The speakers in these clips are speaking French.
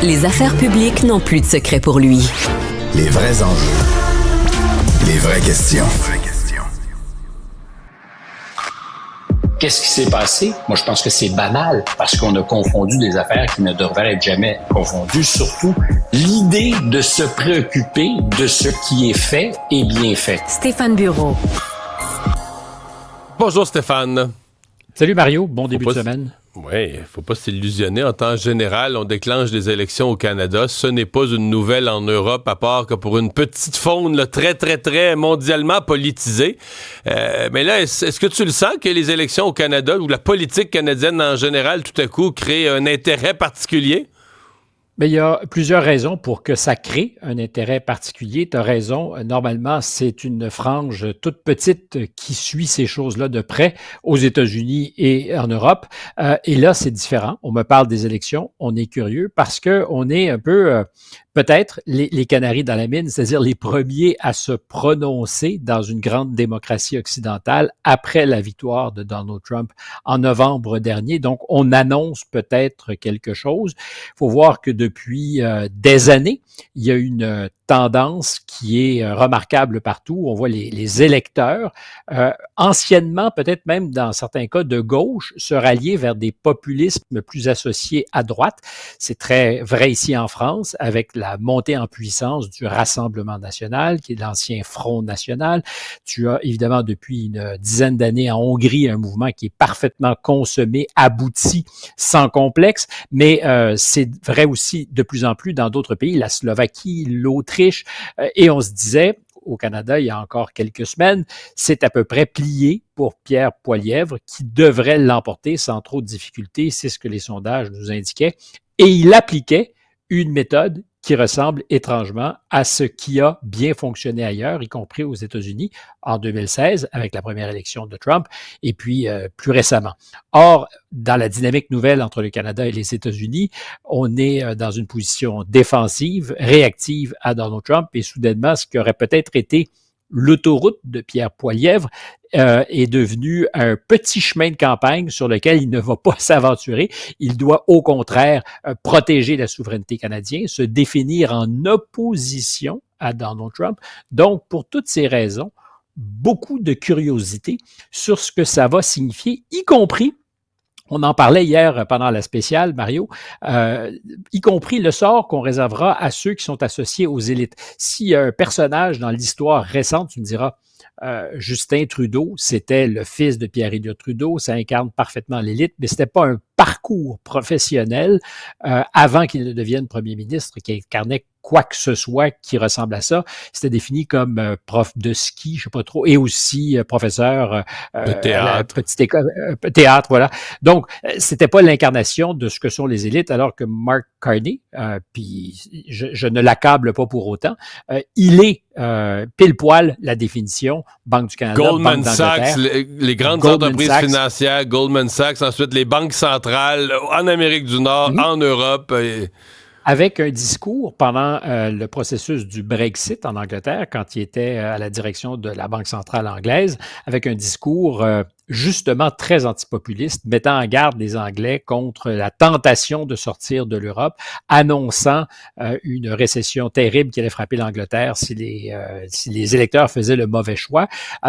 Les affaires publiques n'ont plus de secret pour lui. Les vrais enjeux. Les vraies questions. Qu'est-ce qui s'est passé? Moi, je pense que c'est banal parce qu'on a confondu des affaires qui ne devraient être jamais confondues. Surtout, l'idée de se préoccuper de ce qui est fait et bien fait. Stéphane Bureau. Bonjour Stéphane. Salut Mario, bon début de semaine. Oui, il ne faut pas s'illusionner. En temps général, on déclenche des élections au Canada. Ce n'est pas une nouvelle en Europe, à part que pour une petite faune là, très, très, très mondialement politisée. Mais là, est-ce que tu le sens que les élections au Canada ou la politique canadienne en général, tout à coup, crée un intérêt particulier? Mais il y a plusieurs raisons pour que ça crée un intérêt particulier. Tu as raison, normalement, c'est une frange toute petite qui suit ces choses-là de près aux États-Unis et en Europe. Et là, c'est différent. On me parle des élections, on est curieux parce qu'on est un peu... peut-être les canaris dans la mine, c'est-à-dire les premiers à se prononcer dans une grande démocratie occidentale après la victoire de Donald Trump en novembre dernier. Donc, on annonce peut-être quelque chose. Il faut voir que depuis des années, il y a une tendance qui est remarquable partout. On voit les électeurs, anciennement, peut-être même dans certains cas de gauche, se rallier vers des populismes plus associés à droite. C'est très vrai ici en France, avec la montée en puissance du Rassemblement national, qui est l'ancien Front national. Tu as évidemment depuis une dizaine d'années en Hongrie un mouvement qui est parfaitement consommé, abouti, sans complexe, mais c'est vrai aussi de plus en plus dans d'autres pays, la Slovaquie, l'Autriche, et on se disait, au Canada, il y a encore quelques semaines, c'est à peu près plié pour Pierre Poilievre qui devrait l'emporter sans trop de difficultés, c'est ce que les sondages nous indiquaient, et il appliquait une méthode qui ressemble étrangement à ce qui a bien fonctionné ailleurs, y compris aux États-Unis en 2016 avec la première élection de Trump et puis plus récemment. Or, dans la dynamique nouvelle entre le Canada et les États-Unis, on est dans une position défensive, réactive à Donald Trump et soudainement, ce qui aurait peut-être été l'autoroute de Pierre Poilievre est devenu un petit chemin de campagne sur lequel il ne va pas s'aventurer. Il doit au contraire protéger la souveraineté canadienne, se définir en opposition à Donald Trump. Donc, pour toutes ces raisons, beaucoup de curiosité sur ce que ça va signifier, y compris on en parlait hier pendant la spéciale, Mario, y compris le sort qu'on réservera à ceux qui sont associés aux élites. S'il y a un personnage dans l'histoire récente, tu me diras, Justin Trudeau, c'était le fils de Pierre-Éliott Trudeau, ça incarne parfaitement l'élite, mais c'était pas un parcours professionnel avant qu'il ne devienne premier ministre qui incarnait quoi que ce soit qui ressemble à ça. C'était défini comme prof de ski, je sais pas trop, et aussi professeur de théâtre. À la petite école, théâtre, voilà. Donc, c'était pas l'incarnation de ce que sont les élites, alors que Mark Carney, puis je ne l'accable pas pour autant, il est pile poil la définition Banque du Canada, Goldman Banque Sachs, d'Angleterre. les grandes Goldman entreprises Sachs. financières, Goldman Sachs, ensuite les banques centrales en Amérique du Nord, en Europe. Avec un discours pendant le processus du Brexit en Angleterre, quand il était à la direction de la Banque centrale anglaise, avec un discours justement très antipopuliste, mettant en garde les Anglais contre la tentation de sortir de l'Europe, annonçant une récession terrible qui allait frapper l'Angleterre si les électeurs faisaient le mauvais choix.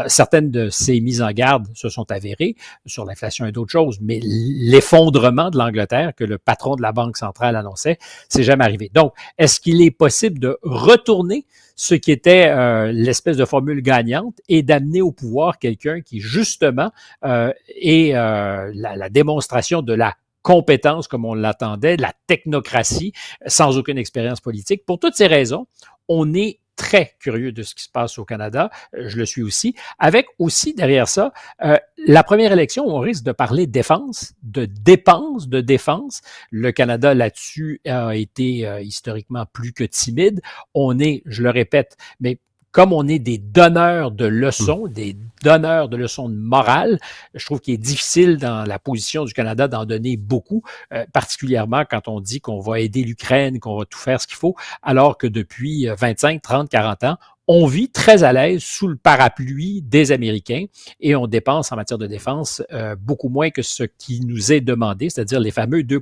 Certaines de ces mises en garde se sont avérées sur l'inflation et d'autres choses, mais l'effondrement de l'Angleterre que le patron de la Banque centrale annonçait, c'est jamais arrivé. Donc, est-ce qu'il est possible de retourner ce qui était l'espèce de formule gagnante et d'amener au pouvoir quelqu'un qui, justement, est la démonstration de la compétence, comme on l'attendait, de la technocratie, sans aucune expérience politique. Pour toutes ces raisons, on est très curieux de ce qui se passe au Canada, je le suis aussi, avec aussi derrière ça, la première élection, on risque de parler défense, de dépenses de défense. Le Canada là-dessus a été historiquement plus que timide. On est, je le répète, mais comme on est des donneurs de leçons, des donneurs de leçons de morale, je trouve qu'il est difficile dans la position du Canada d'en donner beaucoup, particulièrement quand on dit qu'on va aider l'Ukraine, qu'on va tout faire ce qu'il faut, alors que depuis 25, 30, 40 ans, on vit très à l'aise sous le parapluie des Américains et on dépense en matière de défense beaucoup moins que ce qui nous est demandé, c'est-à-dire les fameux 2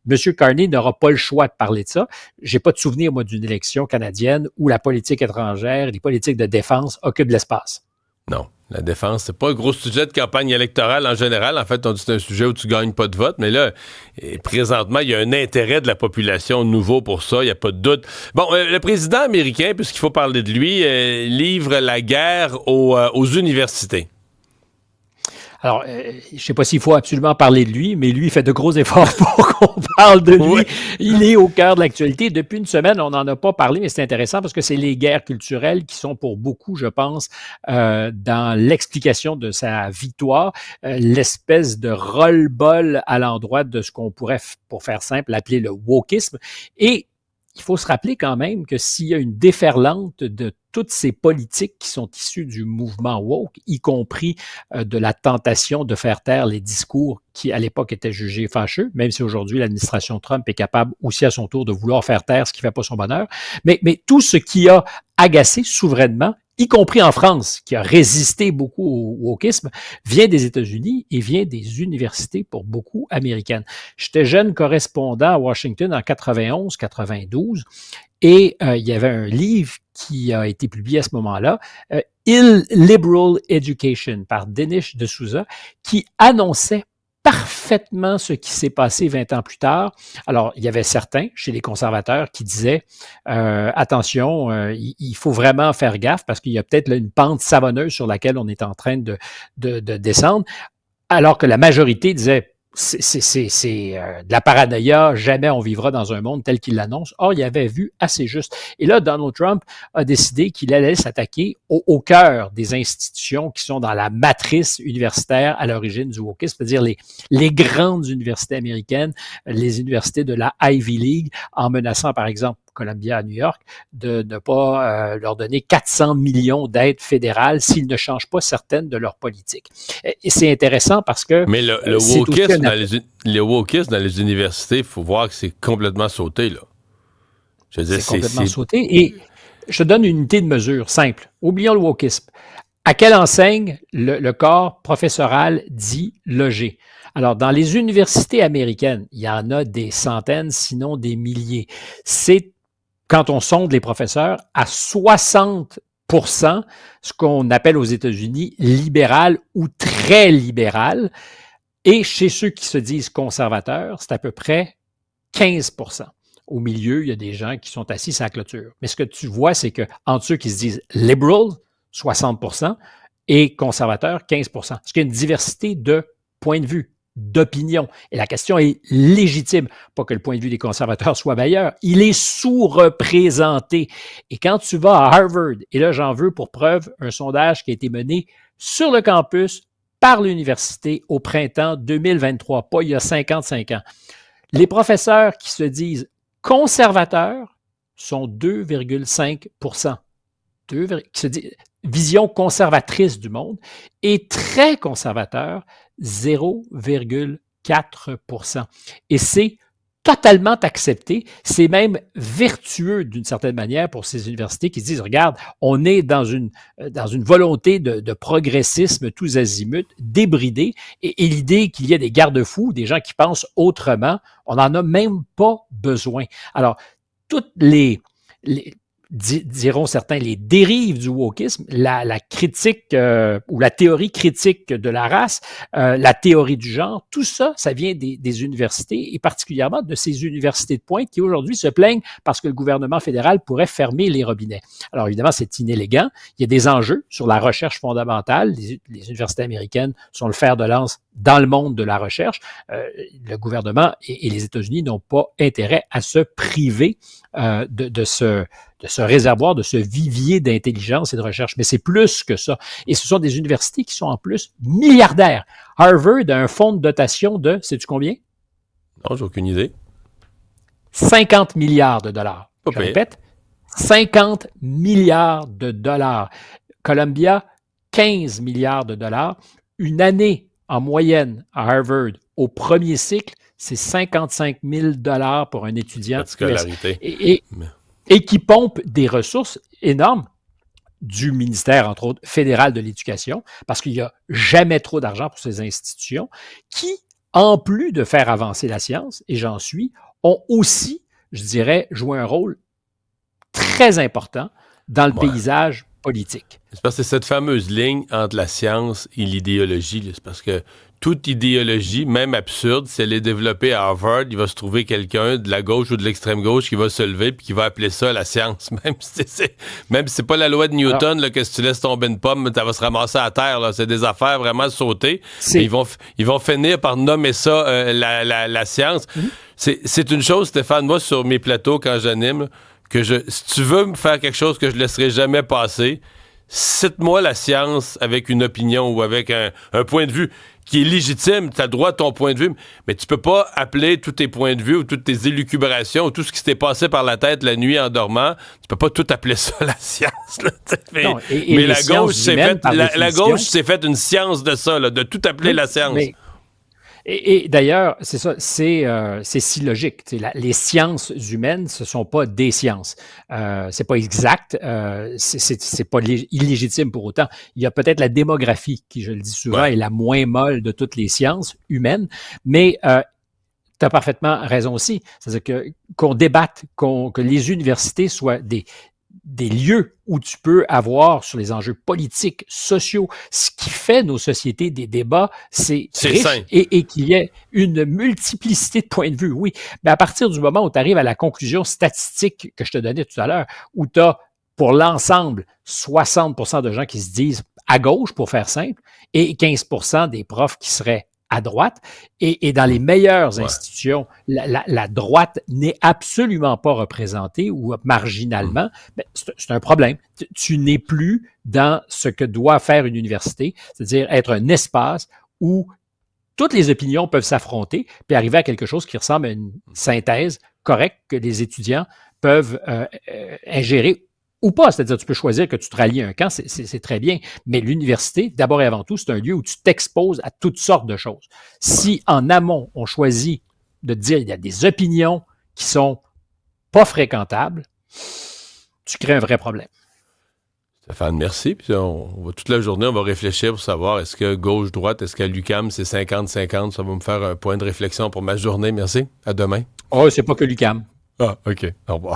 M. Carney n'aura pas le choix de parler de ça. J'ai pas de souvenir, moi, d'une élection canadienne où la politique étrangère, les politiques de défense occupent de l'espace. Non. La défense, c'est pas un gros sujet de campagne électorale en général. En fait, on dit que c'est un sujet où tu gagnes pas de vote. Mais là, présentement, il y a un intérêt de la population nouveau pour ça. Il n'y a pas de doute. Bon, le président américain, puisqu'il faut parler de lui, livre la guerre aux universités. Alors, je ne sais pas s'il faut absolument parler de lui, mais lui, il fait de gros efforts pour qu'on parle de lui. Oui. Il est au cœur de l'actualité. Depuis une semaine, on n'en a pas parlé, mais c'est intéressant parce que c'est les guerres culturelles qui sont pour beaucoup, je pense, dans l'explication de sa victoire, l'espèce de roll-ball à l'endroit de ce qu'on pourrait, pour faire simple, appeler le wokisme. Et il faut se rappeler quand même que s'il y a une déferlante de toutes ces politiques qui sont issues du mouvement woke, y compris de la tentation de faire taire les discours qui, à l'époque, étaient jugés fâcheux, même si aujourd'hui, l'administration Trump est capable aussi à son tour de vouloir faire taire ce qui ne fait pas son bonheur. Mais tout ce qui a agacé souverainement, y compris en France, qui a résisté beaucoup au wokisme, vient des États-Unis et vient des universités pour beaucoup américaines. J'étais jeune correspondant à Washington en 91-92 et il y avait un livre qui a été publié à ce moment-là, Illiberal Education par Dinesh D'Souza, qui annonçait parfaitement ce qui s'est passé 20 ans plus tard. Alors, il y avait certains chez les conservateurs qui disaient attention, il faut vraiment faire gaffe parce qu'il y a peut-être là, une pente savonneuse sur laquelle on est en train de descendre, alors que la majorité disait c'est de la paranoïa, jamais on vivra dans un monde tel qu'il l'annonce. Or, il avait vu assez juste. Et là, Donald Trump a décidé qu'il allait s'attaquer au cœur des institutions qui sont dans la matrice universitaire à l'origine du wokisme, c'est-à-dire les grandes universités américaines, les universités de la Ivy League, en menaçant, par exemple, Columbia à New York, de ne pas leur donner 400 millions d'aides fédérales s'ils ne changent pas certaines de leurs politiques. Et c'est intéressant parce que... Mais le wokisme dans les universités, il faut voir que c'est complètement sauté, là. Je veux dire, c'est complètement sauté. Et je te donne une unité de mesure simple. Oublions le wokisme. À quelle enseigne le corps professoral dit loger? Alors, dans les universités américaines, il y en a des centaines, sinon des milliers. C'est, quand on sonde les professeurs, à 60%, ce qu'on appelle aux États-Unis libéral ou très libéral. Et chez ceux qui se disent conservateurs, c'est à peu près 15%. Au milieu, il y a des gens qui sont assis sur la clôture. Mais ce que tu vois, c'est que entre ceux qui se disent liberal, 60%, et conservateurs, 15%. Parce qu'il y a une diversité de points de vue, d'opinion. Et la question est légitime. Pas que le point de vue des conservateurs soit meilleur. Il est sous-représenté. Et quand tu vas à Harvard, et là, j'en veux pour preuve un sondage qui a été mené sur le campus par l'université au printemps 2023, pas il y a 55 ans. Les professeurs qui se disent conservateurs sont 2,5%. Qui se disent vision conservatrice du monde, et très conservateur, 0,4%. Et c'est totalement accepté. C'est même vertueux d'une certaine manière pour ces universités qui se disent, regarde, on est dans une volonté de progressisme tous azimuts, débridé, et l'idée qu'il y ait des garde-fous, des gens qui pensent autrement, on n'en a même pas besoin. Alors, toutes diront certains, les dérives du wokisme, la critique ou la théorie critique de la race, la théorie du genre, tout ça, ça vient des universités et particulièrement de ces universités de pointe qui aujourd'hui se plaignent parce que le gouvernement fédéral pourrait fermer les robinets. Alors évidemment, c'est inélégant. Il y a des enjeux sur la recherche fondamentale. Les universités américaines sont le fer de lance dans le monde de la recherche. Le gouvernement et les États-Unis n'ont pas intérêt à se priver de ce réservoir, de ce vivier d'intelligence et de recherche. Mais c'est plus que ça. Et ce sont des universités qui sont en plus milliardaires. Harvard a un fonds de dotation de, sais-tu combien? Non, j'ai aucune idée. 50 milliards de dollars. Je répète, 50 milliards de dollars. Columbia, 15 milliards de dollars. Une année en moyenne à Harvard, au premier cycle, c'est 55 000 $ pour un étudiant. Scolarité. Et qui pompe des ressources énormes. du ministère, entre autres, fédéral de l'Éducation, parce qu'il n'y a jamais trop d'argent pour ces institutions, qui, en plus de faire avancer la science, et j'en suis, ont aussi, je dirais, joué un rôle très important dans le paysage politique. C'est parce que c'est cette fameuse ligne entre la science et l'idéologie. Là. C'est parce que toute idéologie, même absurde, si elle est développée à Harvard, il va se trouver quelqu'un de la gauche ou de l'extrême gauche qui va se lever et qui va appeler ça la science. Même si c'est pas la loi de Newton là, que si tu laisses tomber une pomme, ça va se ramasser à terre. Là. C'est des affaires vraiment sautées. Ils vont finir par nommer ça la science. Mm-hmm. C'est une chose, Stéphane, moi, sur mes plateaux, quand j'anime, que si tu veux me faire quelque chose que je laisserai jamais passer, cite-moi la science avec une opinion ou avec un point de vue qui est légitime, tu as droit à ton point de vue, mais tu peux pas appeler tous tes points de vue ou toutes tes élucubrations ou tout ce qui s'était passé par la tête la nuit en dormant, tu peux pas tout appeler ça la science. Là, mais la gauche s'est faite une science de ça, là, de tout appeler la science. Et d'ailleurs, c'est ça, c'est si logique. Les sciences humaines, ce sont pas des sciences. C'est pas exact. C'est pas illégitime pour autant. Il y a peut-être la démographie qui, je le dis souvent, est la moins molle de toutes les sciences humaines, mais tu as parfaitement raison aussi. C'est-à-dire qu'on débatte, que les universités soient des lieux où tu peux avoir sur les enjeux politiques, sociaux, ce qui fait nos sociétés des débats, c'est riche et qu'il y ait une multiplicité de points de vue, oui. Mais à partir du moment où tu arrives à la conclusion statistique que je te donnais tout à l'heure, où tu as pour l'ensemble 60% de gens qui se disent à gauche, pour faire simple, et 15% des profs qui seraient à droite, et dans les meilleures institutions, la droite n'est absolument pas représentée ou marginalement, ben, c'est un problème. Tu n'es plus dans ce que doit faire une université, c'est-à-dire être un espace où toutes les opinions peuvent s'affronter puis arriver à quelque chose qui ressemble à une synthèse correcte que les étudiants peuvent ingérer ou pas, c'est-à-dire tu peux choisir que tu te rallies à un camp, c'est très bien, mais l'université, d'abord et avant tout, c'est un lieu où tu t'exposes à toutes sortes de choses. Si en amont, on choisit de dire qu'il y a des opinions qui sont pas fréquentables, tu crées un vrai problème. Stéphane, merci. Puis on va toute la journée, on va réfléchir pour savoir est-ce que gauche-droite, est-ce qu'à l'UQAM, c'est 50-50. Ça va me faire un point de réflexion pour ma journée. Merci. À demain. Oh, c'est pas que l'UQAM. Ah, OK. Au revoir.